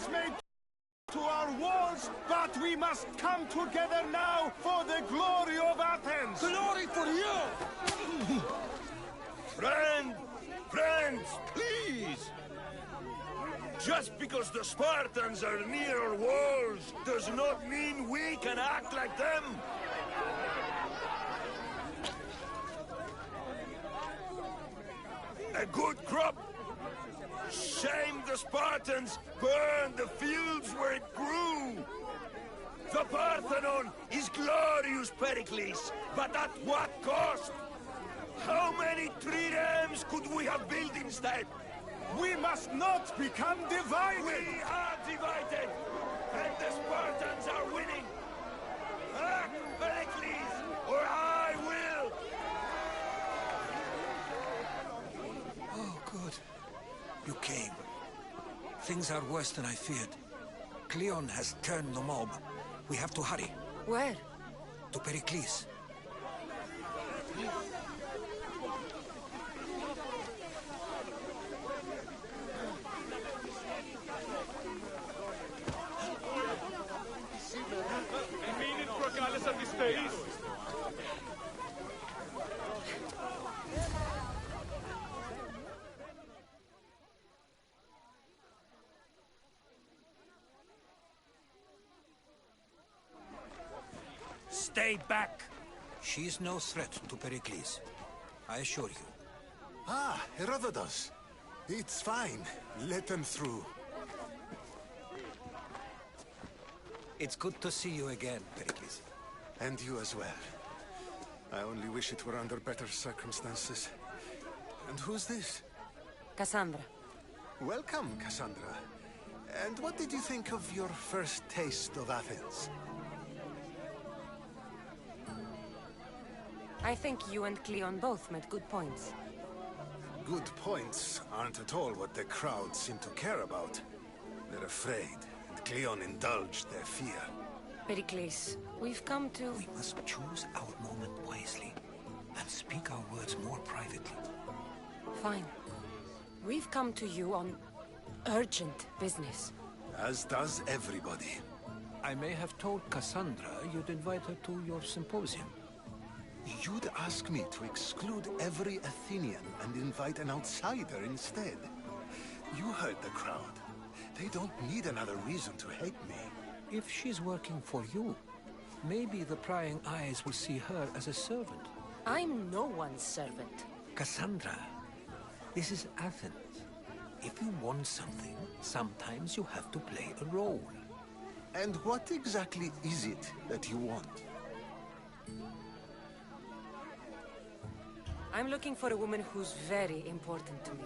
Spartans may to our walls, but we must come together now for the glory of Athens! Glory for you! Friends, please! Just because the Spartans are near our walls does not mean we can act like them! A good crop! Shame the Spartans burned the fields where it grew! The Parthenon is glorious, Pericles, but at what cost? How many triremes could we have built instead? We must not become divided! We are divided, and the Spartans are winning! Act, Pericles, or I will! Oh, good. You came. Things are worse than I feared. Cleon has turned the mob. We have to hurry. Where? To Pericles. Stay back! She's no threat to Pericles. I assure you. Ah, Herodotus. It's fine. Let them through. It's good to see you again, Pericles. And you as well. I only wish it were under better circumstances. And who's this? Cassandra. Welcome, Cassandra. And what did you think of your first taste of Athens? I think you and Cleon both made good points. Good points aren't at all what the crowd seem to care about. They're afraid, and Cleon indulged their fear. Pericles, we've come to... We must choose our moment wisely, and speak our words more privately. Fine. We've come to you on urgent business. As does everybody. I may have told Cassandra you'd invite her to your symposium. You'd ask me to exclude every Athenian and invite an outsider instead. You heard the crowd. They don't need another reason to hate me. If she's working for you, maybe the prying eyes will see her as a servant. I'm no one's servant. Cassandra, this is Athens. If you want something, sometimes you have to play a role. And what exactly is it that you want? I'm looking for a woman who's very important to me.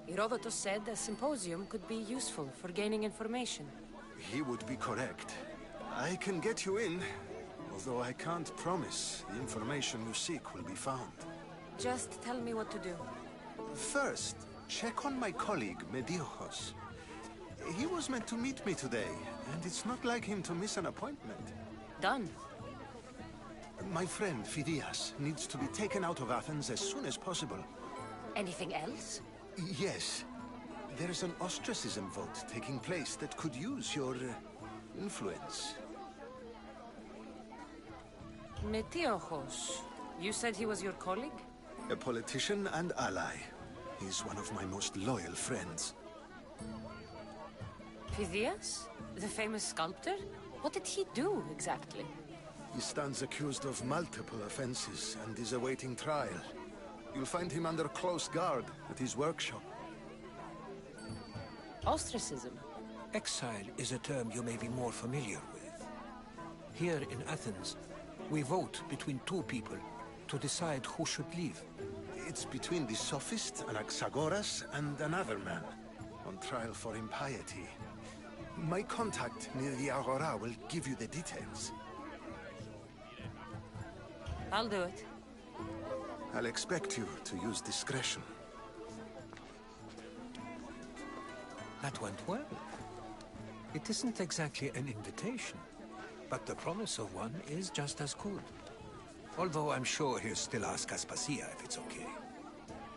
Herodotus said a symposium could be useful for gaining information. He would be correct. I can get you in, although I can't promise the information you seek will be found. Just tell me what to do. First, check on my colleague, Mediochos. He was meant to meet me today, and it's not like him to miss an appointment. Done. My friend, Phidias, needs to be taken out of Athens as soon as possible. Anything else? Yes. There's an ostracism vote taking place that could use your influence. Metiochos. You said he was your colleague? A politician and ally. He's one of my most loyal friends. Phidias? The famous sculptor? What did he do, exactly? He stands accused of multiple offenses and is awaiting trial. You'll find him under close guard at his workshop. Ostracism? Exile is a term you may be more familiar with. Here in Athens, we vote between two people to decide who should leave. It's between the sophist Anaxagoras and another man, on trial for impiety. My contact near the Agora will give you the details. I'll do it. I'll expect you to use discretion. That went well. It isn't exactly an invitation, but the promise of one is just as good. Although I'm sure he'll still ask Aspasia if it's okay.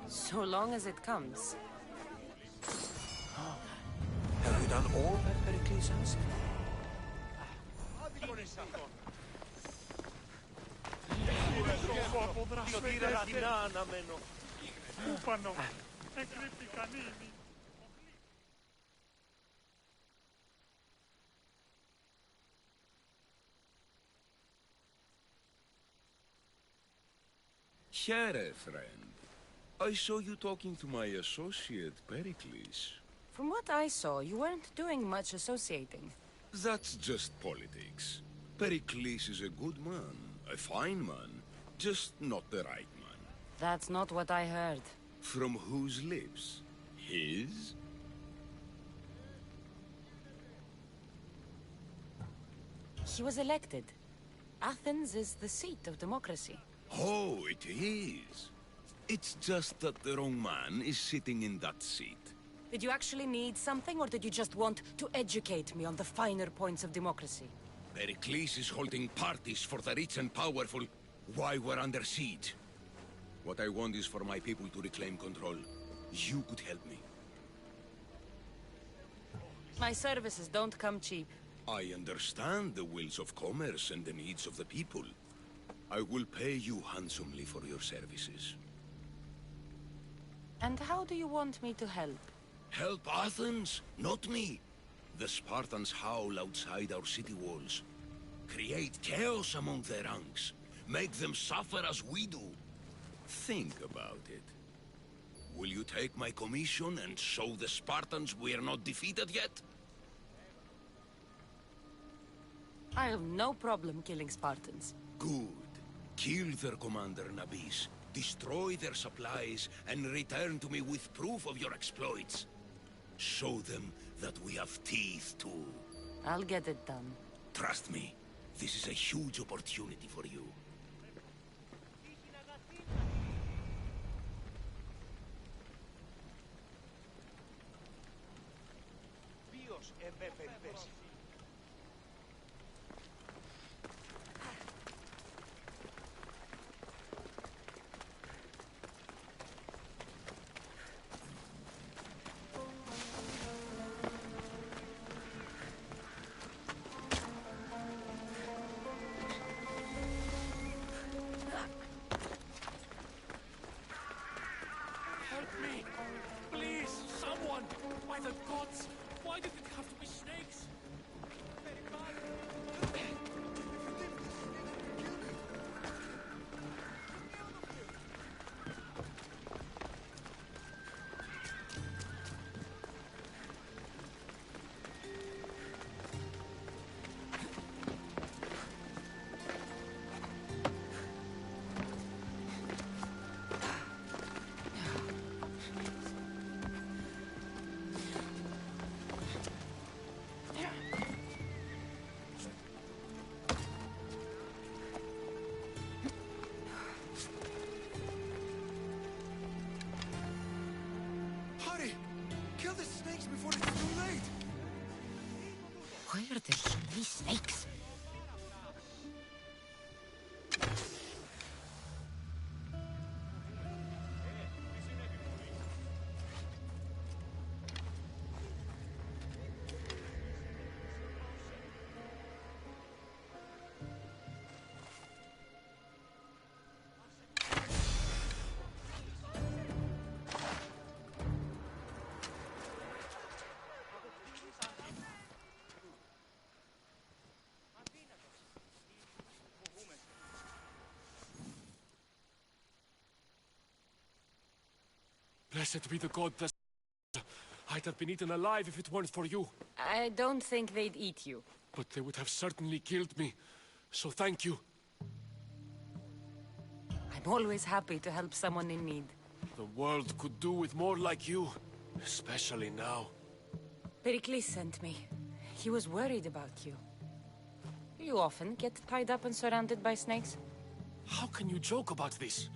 So long as it comes. Have you done all that Pericles asked? Here, friend. I saw you talking to my associate, Pericles. From what I saw, you weren't doing much associating. That's just politics. Pericles is a good man, a fine man, just not the right man. That's not what I heard. From whose lips? His? He was elected. Athens is the seat of democracy. Oh, it is. It's just that the wrong man is sitting in that seat. Did you actually need something, or did you just want to educate me on the finer points of democracy? Pericles is holding parties for the rich and powerful while we're under siege. What I want is for my people to reclaim control. You could help me. My services don't come cheap. I understand the wills of commerce and the needs of the people. I will pay you handsomely for your services. And how do you want me to help? Help Athens, not me. The Spartans howl outside our city walls. Create chaos among their ranks. Make them suffer as we do. Think about it. Will you take my commission and show the Spartans we are not defeated yet? I have no problem killing Spartans. Good. Kill their commander, Nabis. Destroy their supplies and return to me with proof of your exploits. Show them that we have teeth too. I'll get it done. Trust me, this is a huge opportunity for you. By the gods! Why did it have to be snakes? Hurry! Kill the snakes before it's too late! Where the shit are these snakes? Blessed be the god that... I'd have been eaten alive if it weren't for you. I don't think they'd eat you. But they would have certainly killed me. So thank you. I'm always happy to help someone in need. The world could do with more like you. Especially now. Pericles sent me. He was worried about you. You often get tied up and surrounded by snakes? How can you joke about this?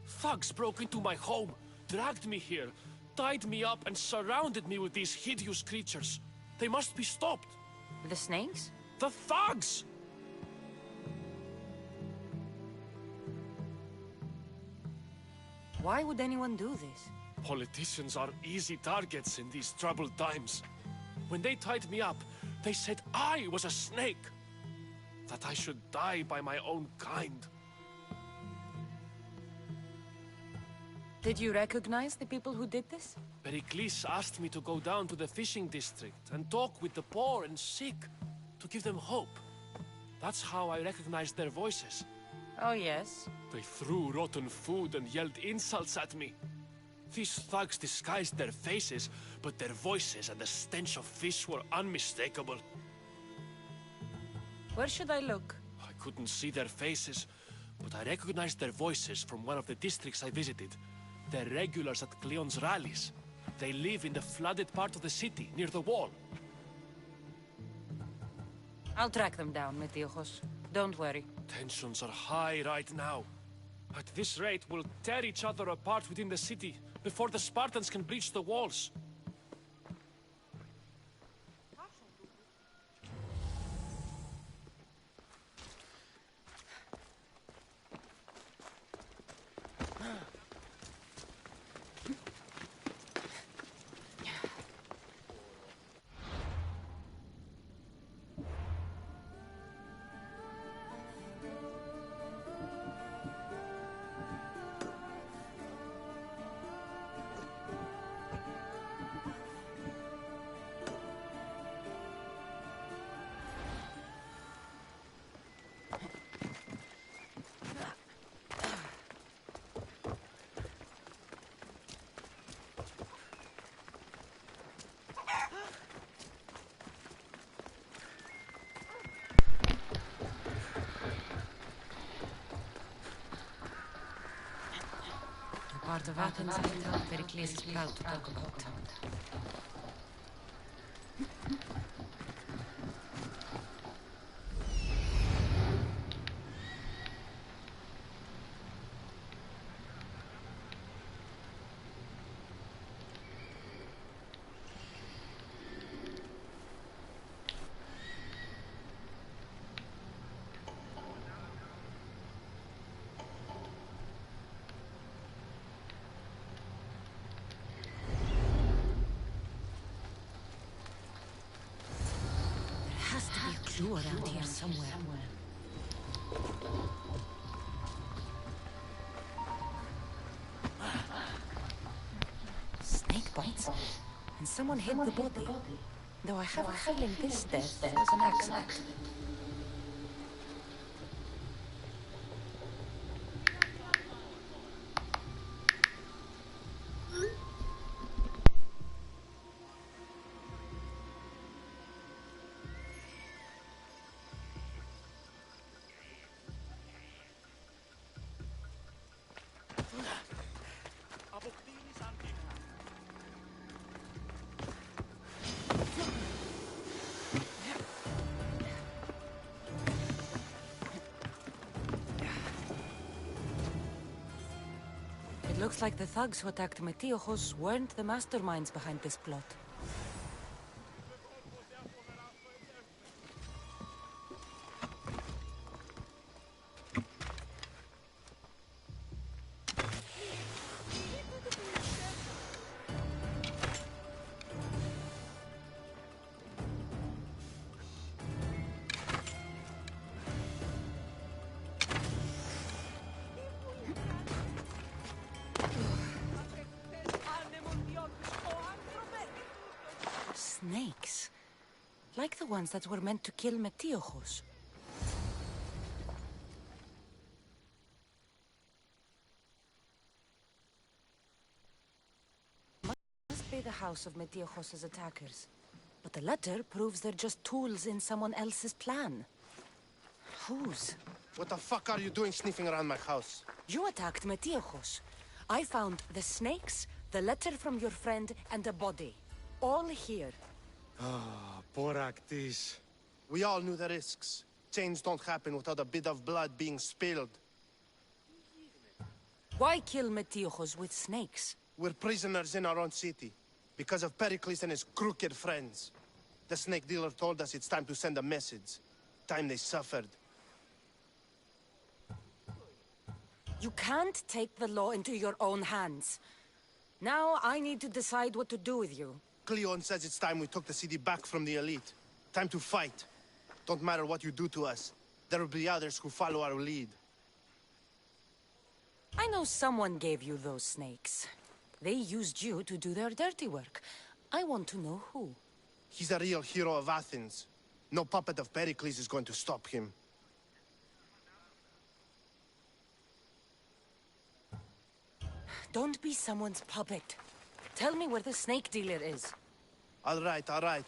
Thugs broke into my home, dragged me here, tied me up and surrounded me with these hideous creatures. They must be stopped. The snakes? The thugs! Why would anyone do this? Politicians are easy targets in these troubled times. When they tied me up, they said I was a snake. That I should die by my own kind. Did you recognize the people who did this? Pericles asked me to go down to the fishing district and talk with the poor and sick, to give them hope. That's how I recognized their voices. Oh, yes. They threw rotten food and yelled insults at me. These thugs disguised their faces, but their voices and the stench of fish were unmistakable. Where should I look? I couldn't see their faces, but I recognized their voices from one of the districts I visited. They're regulars at Cleon's rallies. They live in the flooded part of the city, near the wall. I'll track them down, Metiochos. Don't worry. Tensions are high right now. At this rate, we'll tear each other apart within the city before the Spartans can breach the walls. Part of Athens I thought Pericles is proud to talk about. Clue around here somewhere. Snake bites. And someone hid the body. Though I have a feeling this death was an accident. It looks like the thugs who attacked Metiochos weren't the masterminds behind this plot. Snakes. Like the ones that were meant to kill Metiochos. Must be the house of Metiochos' attackers. But the letter proves they're just tools in someone else's plan. Whose? What the fuck are you doing sniffing around my house? You attacked Metiochos. I found the snakes, the letter from your friend, and a body. All here. Ah, Boraktis. We all knew the risks. Change don't happen without a bit of blood being spilled. Why kill Metiochos with snakes? We're prisoners in our own city, because of Pericles and his crooked friends. The snake dealer told us it's time to send a message. Time they suffered. You can't take the law into your own hands. Now I need to decide what to do with you. Cleon says it's time we took the city back from the elite. Time to fight. Don't matter what you do to us. There will be others who follow our lead. I know someone gave you those snakes. They used you to do their dirty work. I want to know who. He's a real hero of Athens. No puppet of Pericles is going to stop him. Don't be someone's puppet. Tell me where the snake dealer is. All right, all right.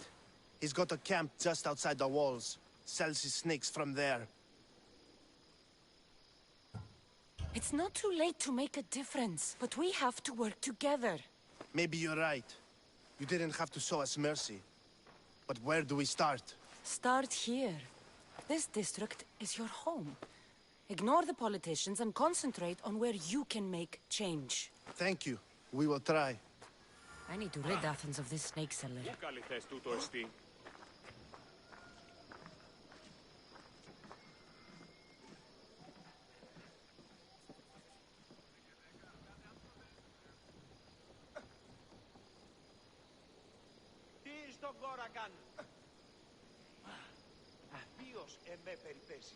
He's got a camp just outside the walls. Sells his snakes from there. It's not too late to make a difference, but we have to work together. Maybe you're right. You didn't have to show us mercy. But where do we start? Start here. This district is your home. Ignore the politicians and concentrate on where you can make change. Thank you. We will try. I need to rid Athens of this snake seller. Τι στον κόρα κάνουν. Απίος εμέ περιπέσει.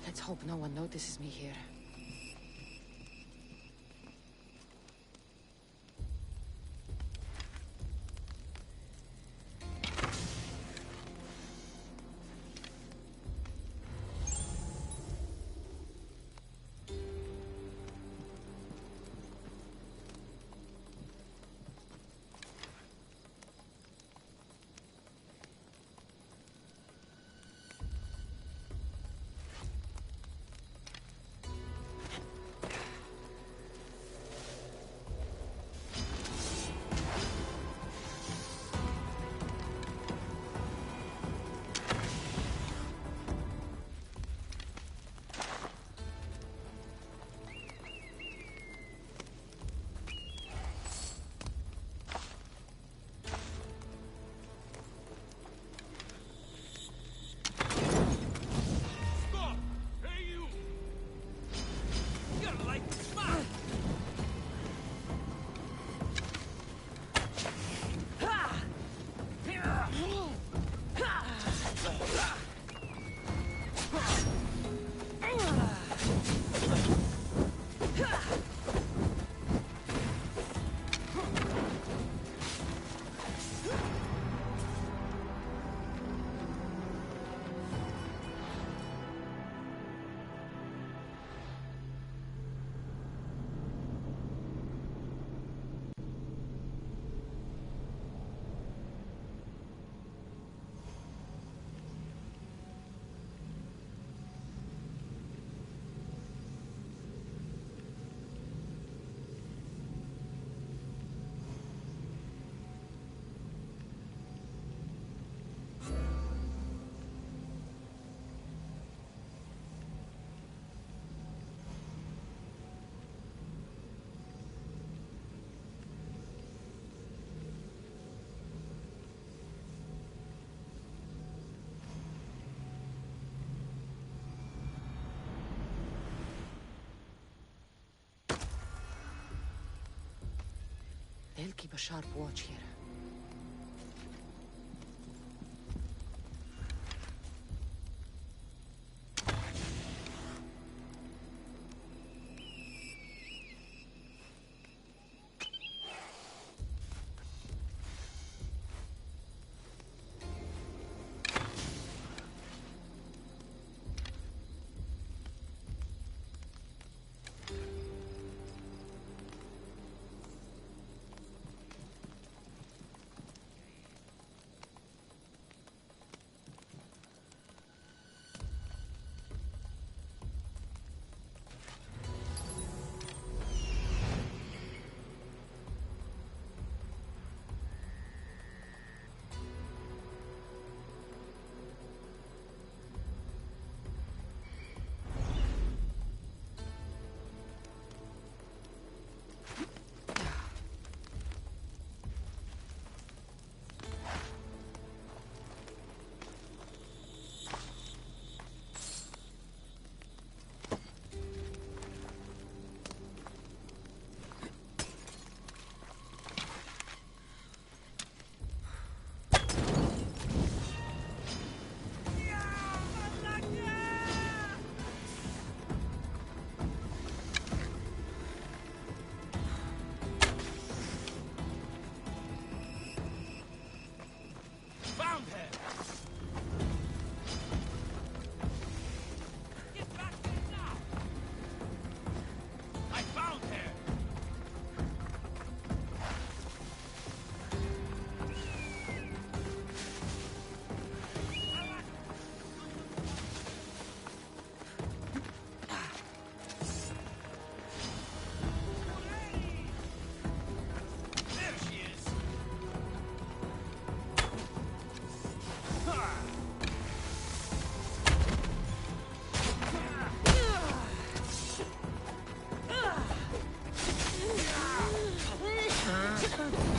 Let's hope no one notices me here. They'll keep a sharp watch here. returning.